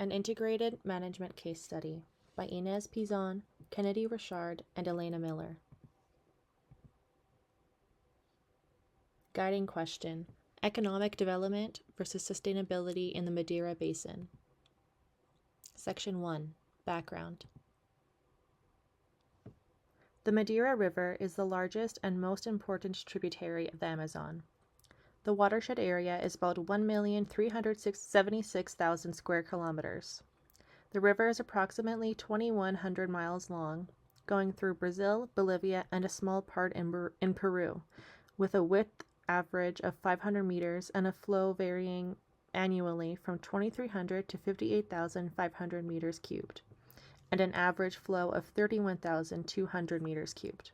An Integrated Management Case Study by Inez Pizon, Kennedy Richard, and Elena Miller. Guiding question: Economic development versus sustainability in the Madeira Basin. Section 1. Background. The Madeira River is the largest and most important tributary of the Amazon. The watershed area is about 1,376,000 square kilometers. The river is approximately 2,100 miles long, going through Brazil, Bolivia, and a small part in Peru, with a width average of 500 meters and a flow varying annually from 2,300 to 58,500 meters cubed, and an average flow of 31,200 meters cubed.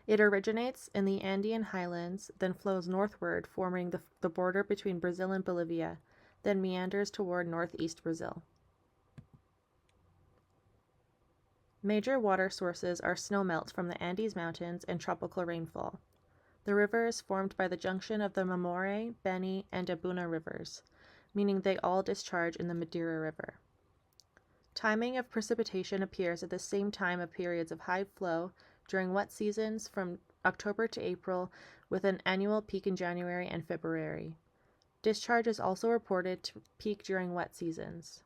It originates in the Andean highlands, then flows northward, forming the border between Brazil and Bolivia, then meanders toward northeast Brazil. Major water sources are snowmelt from the Andes Mountains and tropical rainfall. The river is formed by the junction of the Mamoré, Beni, and Abuna rivers, meaning they all discharge in the Madeira River. Timing of precipitation appears at the same time of periods of high flow during wet seasons from October to April, with an annual peak in January and February. Discharge is also reported to peak during wet seasons.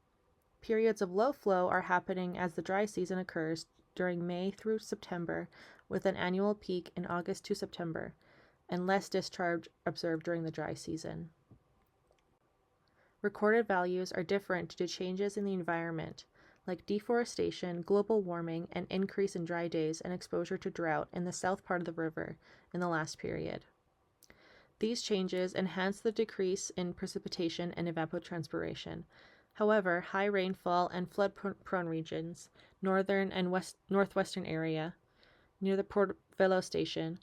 Periods of low flow are happening as the dry season occurs during May through September, with an annual peak in August to September, and less discharge observed during the dry season. Recorded values are different due to changes in the environment, like deforestation, global warming, and increase in dry days and exposure to drought in the south part of the river in the last period. These changes enhance the decrease in precipitation and evapotranspiration. However, high rainfall and flood-prone regions, northern and northwestern area, near the Port Velo station,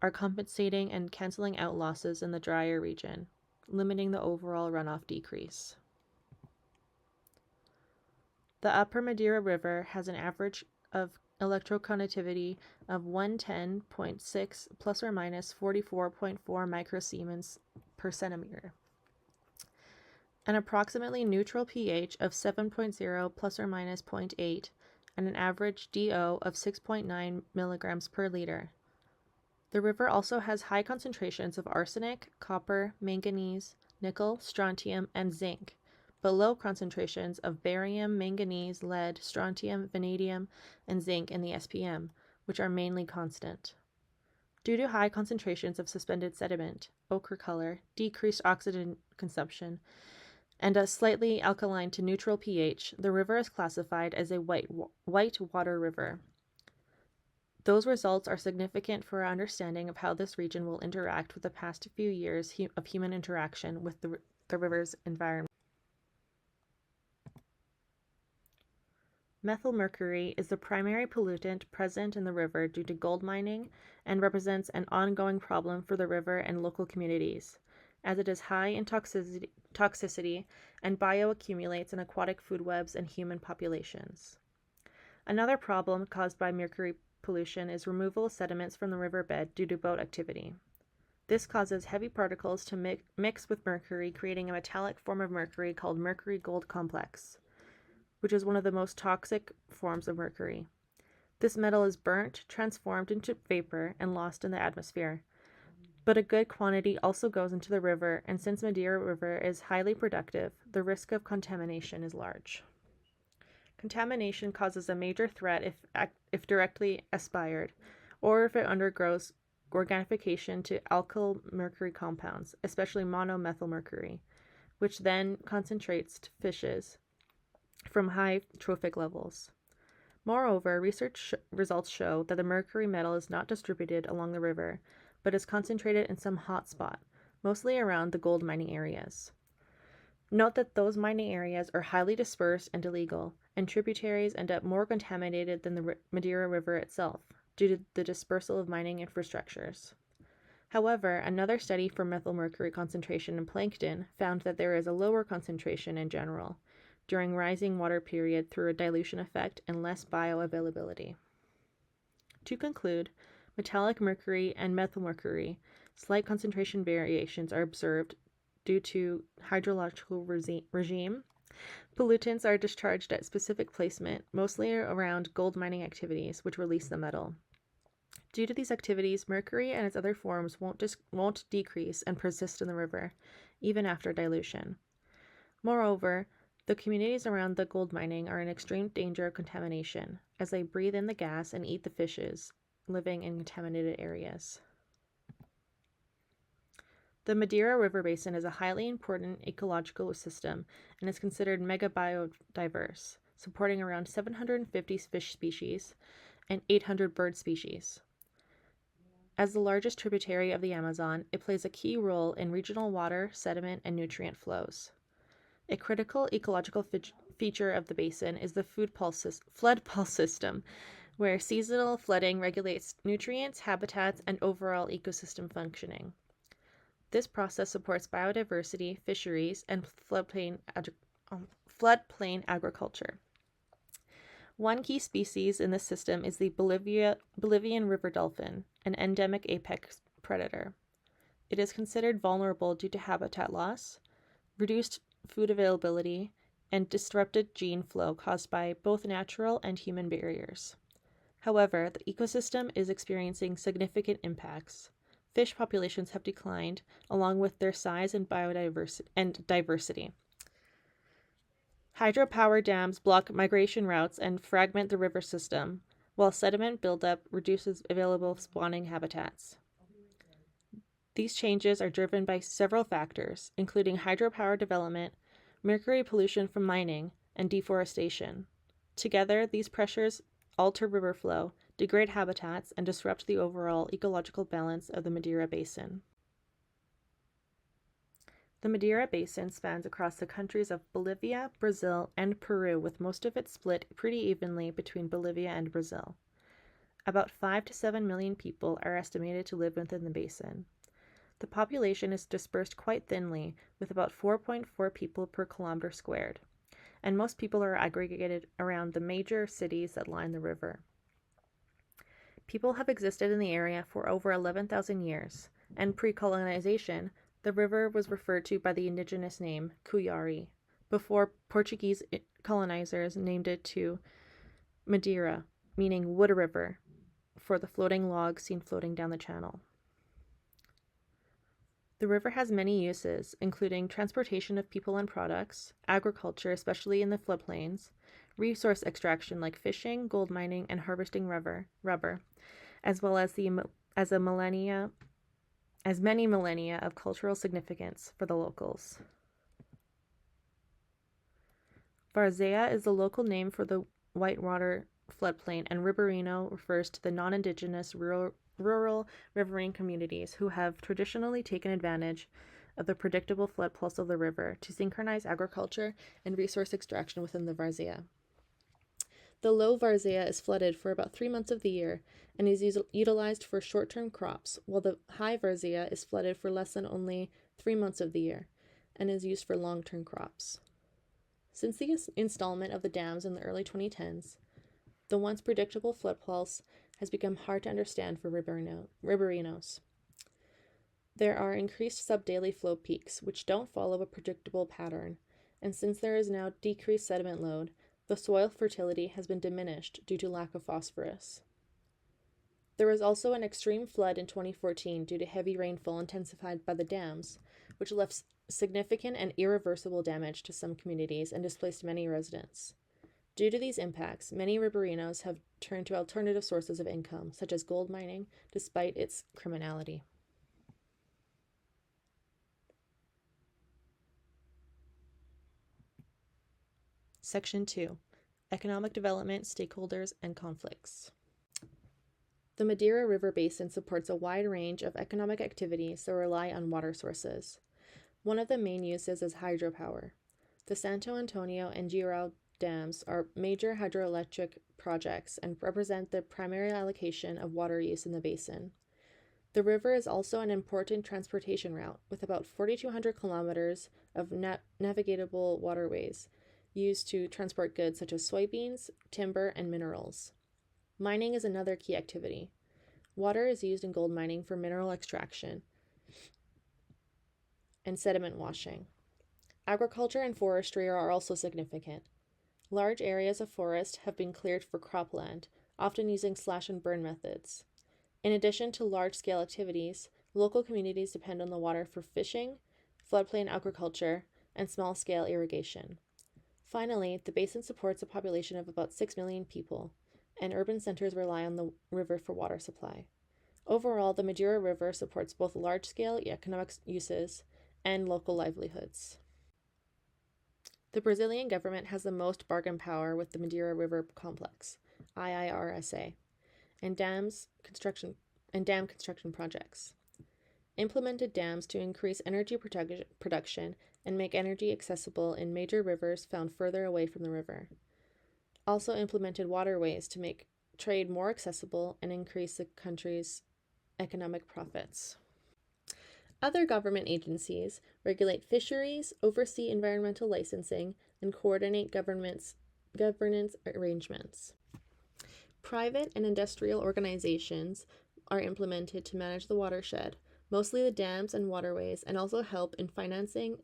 are compensating and canceling out losses in the drier region, limiting the overall runoff decrease. The Upper Madeira River has an average of electroconductivity of 110.6 plus or minus 44.4 microsiemens per centimeter, an approximately neutral pH of 7.0 plus or minus 0.8, and an average DO of 6.9 milligrams per liter. The river also has high concentrations of arsenic, copper, manganese, nickel, strontium, and zinc, but low concentrations of barium, manganese, lead, strontium, vanadium, and zinc in the SPM, which are mainly constant. Due to high concentrations of suspended sediment, ochre color, decreased oxygen consumption, and a slightly alkaline to neutral pH, the river is classified as a white water river. Those results are significant for our understanding of how this region will interact with the past few years of human interaction with the river's environment. Methylmercury is the primary pollutant present in the river due to gold mining and represents an ongoing problem for the river and local communities, as it is high in toxicity and bioaccumulates in aquatic food webs and human populations. Another problem caused by mercury pollution is removal of sediments from the riverbed due to boat activity. This causes heavy particles to mix with mercury, creating a metallic form of mercury called mercury-gold complex, which is one of the most toxic forms of mercury. This metal is burnt, transformed into vapor, and lost in the atmosphere. But a good quantity also goes into the river, and since Madeira River is highly productive, the risk of contamination is large. Contamination causes a major threat if directly aspired, or if it undergoes organification to alkyl mercury compounds, especially monomethylmercury, which then concentrates to fishes from high trophic levels. Moreover, research results show that the mercury metal is not distributed along the river, but is concentrated in some hot spot, mostly around the gold mining areas. Note that those mining areas are highly dispersed and illegal, and tributaries end up more contaminated than the Madeira River itself, due to the dispersal of mining infrastructures. However, another study for methylmercury concentration in plankton found that there is a lower concentration in general during rising water period through a dilution effect and less bioavailability. To conclude, metallic mercury and methylmercury, slight concentration variations are observed due to hydrological regime, Pollutants are discharged at specific placement, mostly around gold mining activities, which release the metal. Due to these activities, mercury and its other forms won't decrease and persist in the river, even after dilution. Moreover, the communities around the gold mining are in extreme danger of contamination, as they breathe in the gas and eat the fishes living in contaminated areas. The Madeira River Basin is a highly important ecological system and is considered megabiodiverse, supporting around 750 fish species and 800 bird species. As the largest tributary of the Amazon, it plays a key role in regional water, sediment, and nutrient flows. A critical ecological feature of the basin is the flood pulse system, where seasonal flooding regulates nutrients, habitats, and overall ecosystem functioning. This process supports biodiversity, fisheries, and floodplain agriculture. One key species in this system is the Bolivian river dolphin, an endemic apex predator. It is considered vulnerable due to habitat loss, reduced food availability, and disrupted gene flow caused by both natural and human barriers. However, the ecosystem is experiencing significant impacts. Fish populations have declined, along with their size and diversity. Hydropower dams block migration routes and fragment the river system, while sediment buildup reduces available spawning habitats. These changes are driven by several factors, including hydropower development, mercury pollution from mining, and deforestation. Together, these pressures alter river flow, degrade habitats, and disrupt the overall ecological balance of the Madeira Basin. The Madeira Basin spans across the countries of Bolivia, Brazil, and Peru, with most of it split pretty evenly between Bolivia and Brazil. About 5 to 7 million people are estimated to live within the basin. The population is dispersed quite thinly, with about 4.4 people per kilometer squared, and most people are aggregated around the major cities that line the river. People have existed in the area for over 11,000 years, and pre-colonization, the river was referred to by the indigenous name Cuyari, before Portuguese colonizers named it to Madeira, meaning wood river, for the floating logs seen floating down the channel. The river has many uses, including transportation of people and products, agriculture, especially in the floodplains, resource extraction like fishing, gold mining, and harvesting rubber, as well as many millennia of cultural significance for the locals. Varzea is the local name for the whitewater floodplain, and Riverino refers to the non-indigenous rural riverine communities who have traditionally taken advantage of the predictable flood pulse of the river to synchronize agriculture and resource extraction within the Varzea. The low Varzea is flooded for about 3 months of the year and is utilized for short-term crops, while the high Varzea is flooded for less than only 3 months of the year and is used for long-term crops. Since the installment of the dams in the early 2010s, the once predictable flood pulse has become hard to understand for Riberinos. There are increased sub-daily flow peaks, which don't follow a predictable pattern, and since there is now decreased sediment load, the soil fertility has been diminished due to lack of phosphorus. There was also an extreme flood in 2014 due to heavy rainfall intensified by the dams, which left significant and irreversible damage to some communities and displaced many residents. Due to these impacts, many Riberinos have turned to alternative sources of income, such as gold mining, despite its criminality. Section 2. Economic Development, Stakeholders, and Conflicts. The Madeira River Basin supports a wide range of economic activities that rely on water sources. One of the main uses is hydropower. The Santo Antonio and Girau dams are major hydroelectric projects and represent the primary allocation of water use in the basin. The river is also an important transportation route, with about 4,200 kilometers of navigable waterways used to transport goods such as soybeans, timber, and minerals. Mining is another key activity. Water is used in gold mining for mineral extraction and sediment washing. Agriculture and forestry are also significant. Large areas of forest have been cleared for cropland, often using slash and burn methods. In addition to large-scale activities, local communities depend on the water for fishing, floodplain agriculture, and small-scale irrigation. Finally, the basin supports a population of about 6 million people, and urban centers rely on the river for water supply. Overall, the Madeira River supports both large-scale economic uses and local livelihoods. The Brazilian government has the most bargain power with the Madeira River Complex, IIRSA, and dam construction projects. Implemented dams to increase energy production and make energy accessible in major rivers found further away from the river. Also implemented waterways to make trade more accessible and increase the country's economic profits. Other government agencies regulate fisheries, oversee environmental licensing, and coordinate governance arrangements. Private and industrial organizations are implemented to manage the watershed, mostly the dams and waterways, and also help in financing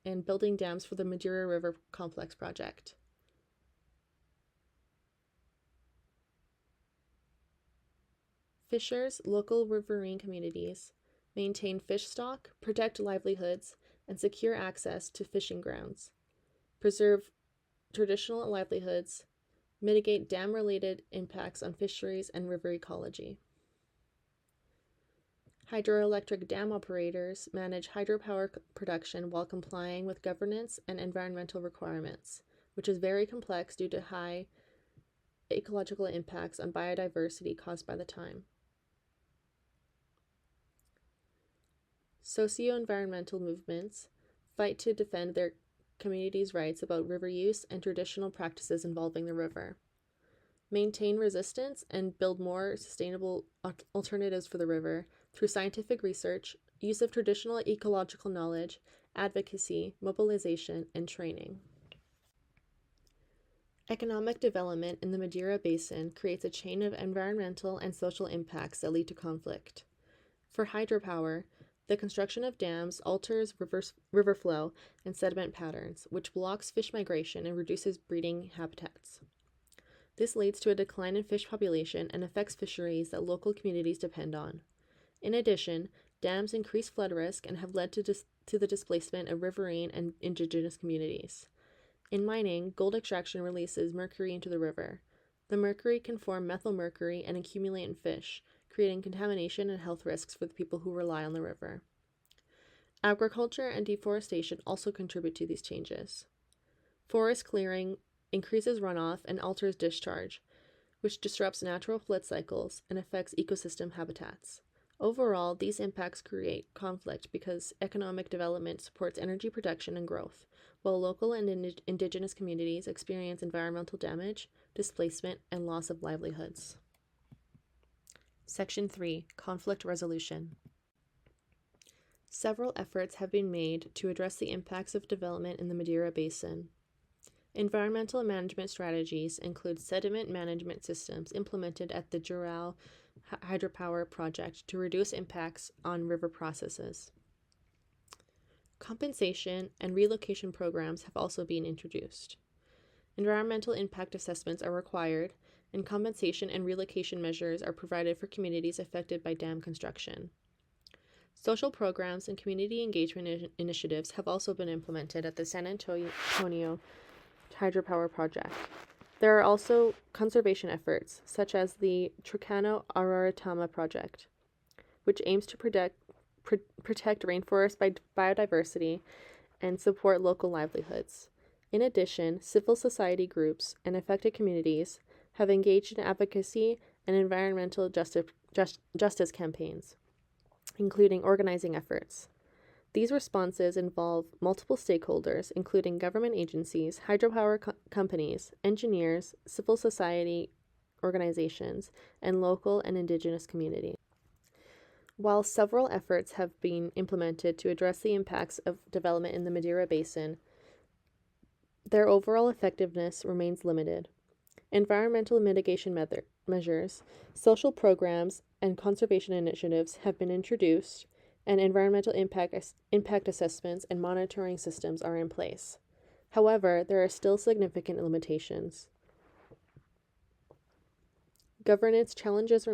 and building dams for the Madeira River Complex project. Fishers, local riverine communities, maintain fish stock, protect livelihoods, and secure access to fishing grounds, preserve traditional livelihoods, mitigate dam-related impacts on fisheries and river ecology. Hydroelectric dam operators manage hydropower production while complying with governance and environmental requirements, which is very complex due to high ecological impacts on biodiversity caused by the time. Socio-environmental movements fight to defend their communities' rights about river use and traditional practices involving the river, maintain resistance, and build more sustainable alternatives for the river through scientific research, use of traditional ecological knowledge, advocacy, mobilization, and training. Economic development in the Madeira Basin creates a chain of environmental and social impacts that lead to conflict. For hydropower, the construction of dams alters river flow and sediment patterns, which blocks fish migration and reduces breeding habitats. This leads to a decline in fish population and affects fisheries that local communities depend on. In addition, dams increase flood risk and have led to the displacement of riverine and indigenous communities. In mining, gold extraction releases mercury into the river. The mercury can form methylmercury and accumulate in fish, creating contamination and health risks for the people who rely on the river. Agriculture and deforestation also contribute to these changes. Forest clearing increases runoff and alters discharge, which disrupts natural flood cycles and affects ecosystem habitats. Overall, these impacts create conflict because economic development supports energy production and growth, while local and indigenous communities experience environmental damage, displacement, and loss of livelihoods. Section 3. Conflict Resolution. Several efforts have been made to address the impacts of development in the Madeira Basin. Environmental management strategies include sediment management systems implemented at the Jirau hydropower project to reduce impacts on river processes. Compensation and relocation programs have also been introduced. Environmental impact assessments are required, and compensation and relocation measures are provided for communities affected by dam construction. Social programs and community engagement initiatives have also been implemented at the San Antonio hydropower project. There are also conservation efforts, such as the Trucano Araratama project, which aims to protect rainforest biodiversity and support local livelihoods. In addition, civil society groups and affected communities have engaged in advocacy and environmental justice campaigns, including organizing efforts. These responses involve multiple stakeholders, including government agencies, hydropower companies, engineers, civil society organizations, and local and indigenous communities. While several efforts have been implemented to address the impacts of development in the Madeira Basin, their overall effectiveness remains limited. Environmental mitigation measures, social programs, and conservation initiatives have been introduced, and environmental impact assessments and monitoring systems are in place. However, there are still significant limitations. Governance challenges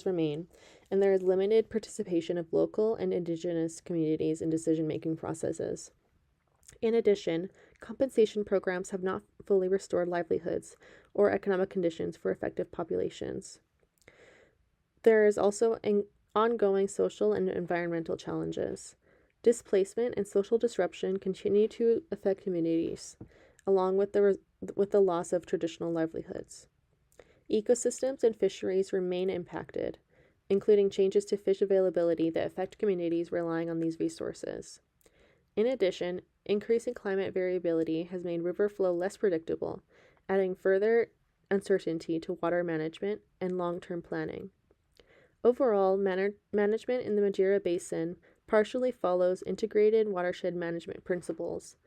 remain, and there is limited participation of local and indigenous communities in decision-making processes. In addition, compensation programs have not fully restored livelihoods or economic conditions for affected populations. There is also ongoing social and environmental challenges. Displacement and social disruption continue to affect communities, along with the loss of traditional livelihoods. Ecosystems and fisheries remain impacted, including changes to fish availability that affect communities relying on these resources. In addition, increasing climate variability has made river flow less predictable, adding further uncertainty to water management and long-term planning. Overall, management in the Madeira Basin partially follows integrated watershed management principles,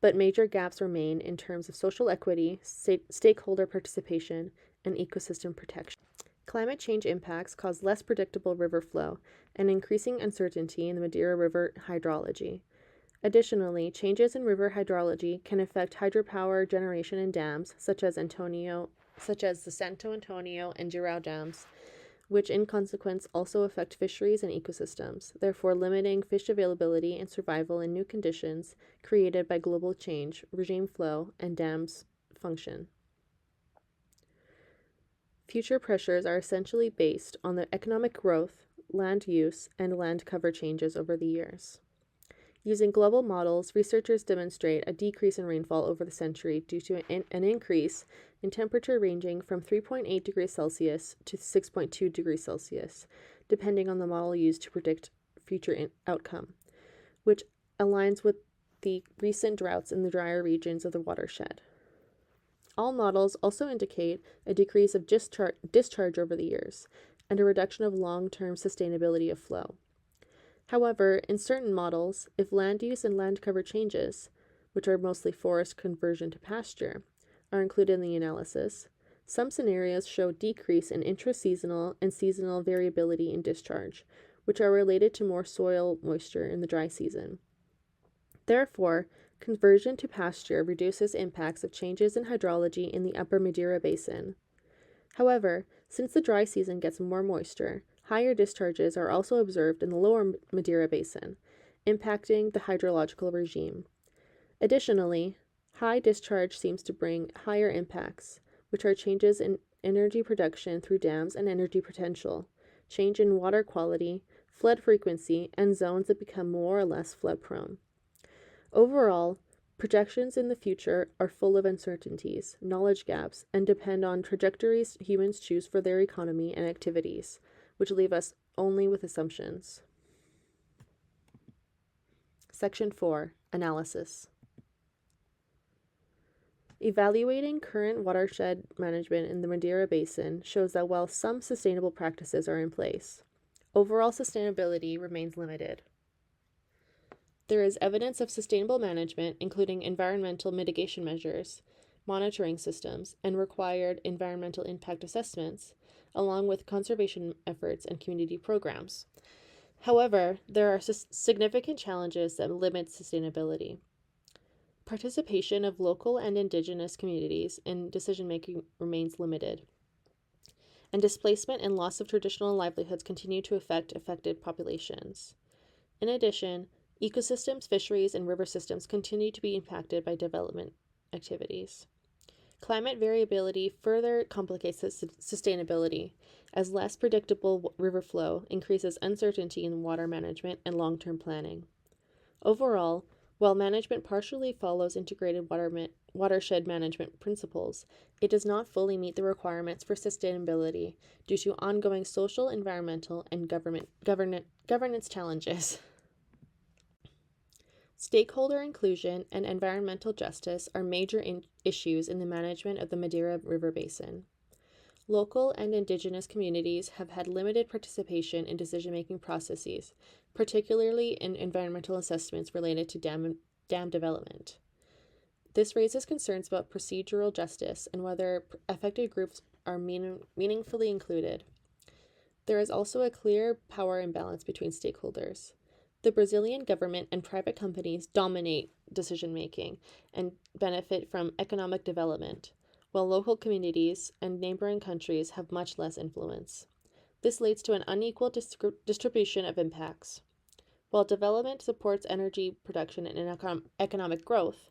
but major gaps remain in terms of social equity, stakeholder participation, and ecosystem protection. Climate change impacts cause less predictable river flow and increasing uncertainty in the Madeira River hydrology. Additionally, changes in river hydrology can affect hydropower generation in dams such as the Santo Antonio and Jirau dams, which in consequence also affect fisheries and ecosystems, therefore limiting fish availability and survival in new conditions created by global change, regime flow, and dams' function. Future pressures are essentially based on the economic growth, land use, and land cover changes over the years. Using global models, researchers demonstrate a decrease in rainfall over the century due to an increase in temperature ranging from 3.8 degrees Celsius to 6.2 degrees Celsius, depending on the model used to predict future outcome, which aligns with the recent droughts in the drier regions of the watershed. All models also indicate a decrease of discharge over the years and a reduction of long-term sustainability of flow. However, in certain models, if land use and land cover changes, which are mostly forest conversion to pasture, are included in the analysis, some scenarios show decrease in intraseasonal and seasonal variability in discharge, which are related to more soil moisture in the dry season. Therefore, conversion to pasture reduces impacts of changes in hydrology in the upper Madeira Basin. However, since the dry season gets more moisture, higher discharges are also observed in the lower Madeira Basin, impacting the hydrological regime. Additionally, high discharge seems to bring higher impacts, which are changes in energy production through dams and energy potential, change in water quality, flood frequency, and zones that become more or less flood prone. Overall, projections in the future are full of uncertainties, knowledge gaps, and depend on trajectories humans choose for their economy and activities, which leave us only with assumptions. Section 4. Analysis. Evaluating current watershed management in the Madeira Basin shows that while some sustainable practices are in place, overall sustainability remains limited. There is evidence of sustainable management, including environmental mitigation measures, monitoring systems, and required environmental impact assessments, along with conservation efforts and community programs. However, there are significant challenges that limit sustainability. Participation of local and indigenous communities in decision-making remains limited, and displacement and loss of traditional livelihoods continue to affect affected populations. In addition, ecosystems, fisheries, and river systems continue to be impacted by development activities. Climate variability further complicates sustainability, as less predictable river flow increases uncertainty in water management and long-term planning. Overall, while management partially follows integrated watershed management principles, it does not fully meet the requirements for sustainability due to ongoing social, environmental, and governance challenges. Stakeholder inclusion and environmental justice are major issues in the management of the Madeira River Basin. Local and indigenous communities have had limited participation in decision-making processes, particularly in environmental assessments related to dam development. This raises concerns about procedural justice and whether affected groups are meaningfully included. There is also a clear power imbalance between stakeholders. The Brazilian government and private companies dominate decision making and benefit from economic development, while local communities and neighboring countries have much less influence. This leads to an unequal distribution of impacts. While development supports energy production and economic growth,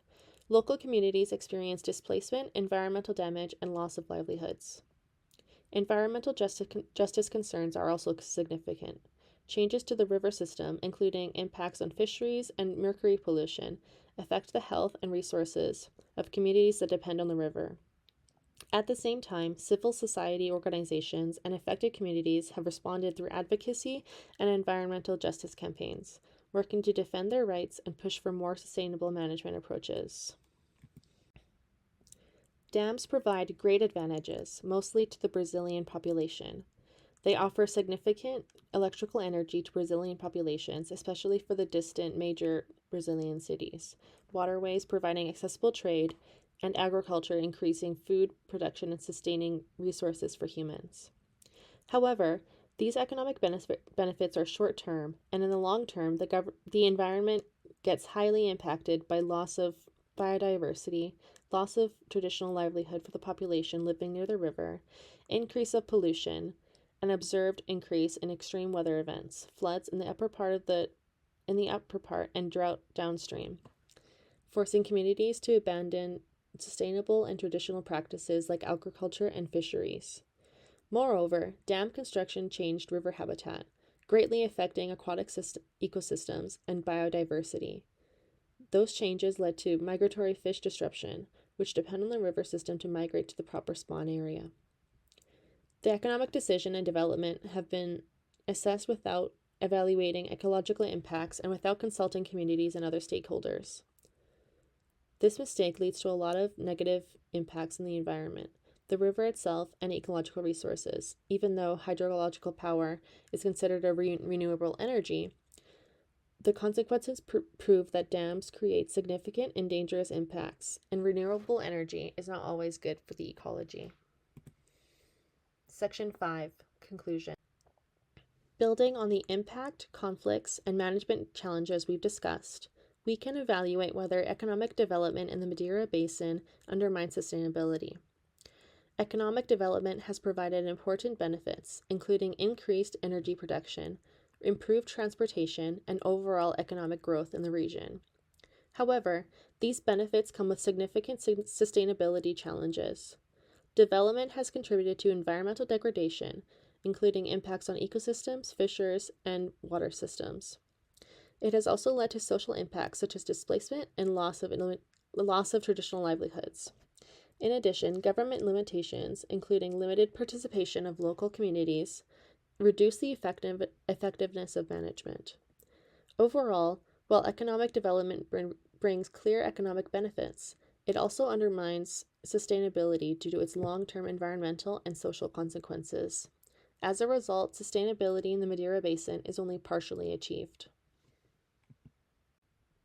local communities experience displacement, environmental damage, and loss of livelihoods. Environmental justice concerns are also significant. Changes to the river system, including impacts on fisheries and mercury pollution, affect the health and resources of communities that depend on the river. At the same time, civil society organizations and affected communities have responded through advocacy and environmental justice campaigns, working to defend their rights and push for more sustainable management approaches. Dams provide great advantages, mostly to the Brazilian population. They offer significant electrical energy to Brazilian populations, especially for the distant major Brazilian cities, waterways providing accessible trade, and agriculture increasing food production and sustaining resources for humans. However, these economic benefits are short term, and in the long term, the environment gets highly impacted by loss of biodiversity, loss of traditional livelihood for the population living near the river, increase of pollution, an observed increase in extreme weather events, floods in the upper part and drought downstream, forcing communities to abandon sustainable and traditional practices like agriculture and fisheries. Moreover, dam construction changed river habitat, greatly affecting aquatic ecosystems and biodiversity. Those changes led to migratory fish disruption, which depend on the river system to migrate to the proper spawn area. The economic decision and development have been assessed without evaluating ecological impacts and without consulting communities and other stakeholders. This mistake leads to a lot of negative impacts in the environment, the river itself, and ecological resources. Even though hydrological power is considered a renewable energy, the consequences prove that dams create significant and dangerous impacts, and renewable energy is not always good for the ecology. Section 5, Conclusion. Building on the impact, conflicts, and management challenges we've discussed, we can evaluate whether economic development in the Madeira Basin undermines sustainability. Economic development has provided important benefits, including increased energy production, improved transportation, and overall economic growth in the region. However, these benefits come with significant sustainability challenges. Development has contributed to environmental degradation, including impacts on ecosystems, fishers, and water systems. It has also led to social impacts such as displacement and loss of traditional livelihoods. In addition, government limitations, including limited participation of local communities, reduce the effectiveness of management. Overall, while economic development brings clear economic benefits, it also undermines sustainability due to its long-term environmental and social consequences. As a result, sustainability in the Madeira Basin is only partially achieved.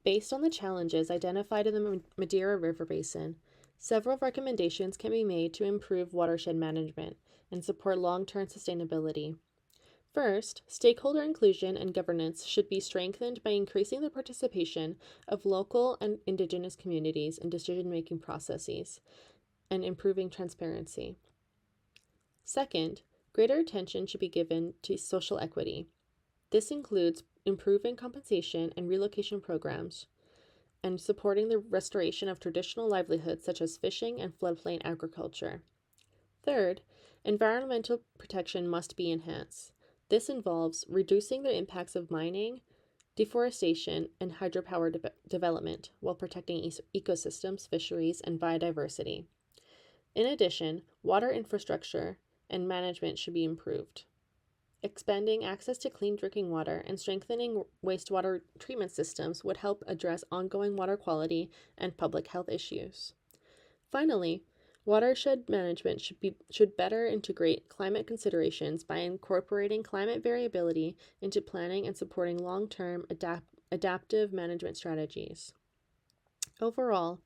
Based on the challenges identified in the Madeira River Basin, several recommendations can be made to improve watershed management and support long-term sustainability. First, stakeholder inclusion and governance should be strengthened by increasing the participation of local and indigenous communities in decision-making processes and improving transparency. Second, greater attention should be given to social equity. This includes improving compensation and relocation programs and supporting the restoration of traditional livelihoods such as fishing and floodplain agriculture. Third, environmental protection must be enhanced. This involves reducing the impacts of mining, deforestation, and hydropower development while protecting ecosystems, fisheries, and biodiversity. In addition, water infrastructure and management should be improved. Expanding access to clean drinking water and strengthening wastewater treatment systems would help address ongoing water quality and public health issues. Finally, watershed management should better integrate climate considerations by incorporating climate variability into planning and supporting long-term adaptive management strategies. Overall,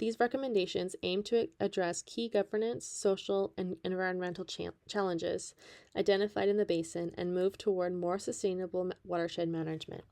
These recommendations aim to address key governance, social, and environmental challenges identified in the basin and move toward more sustainable watershed management.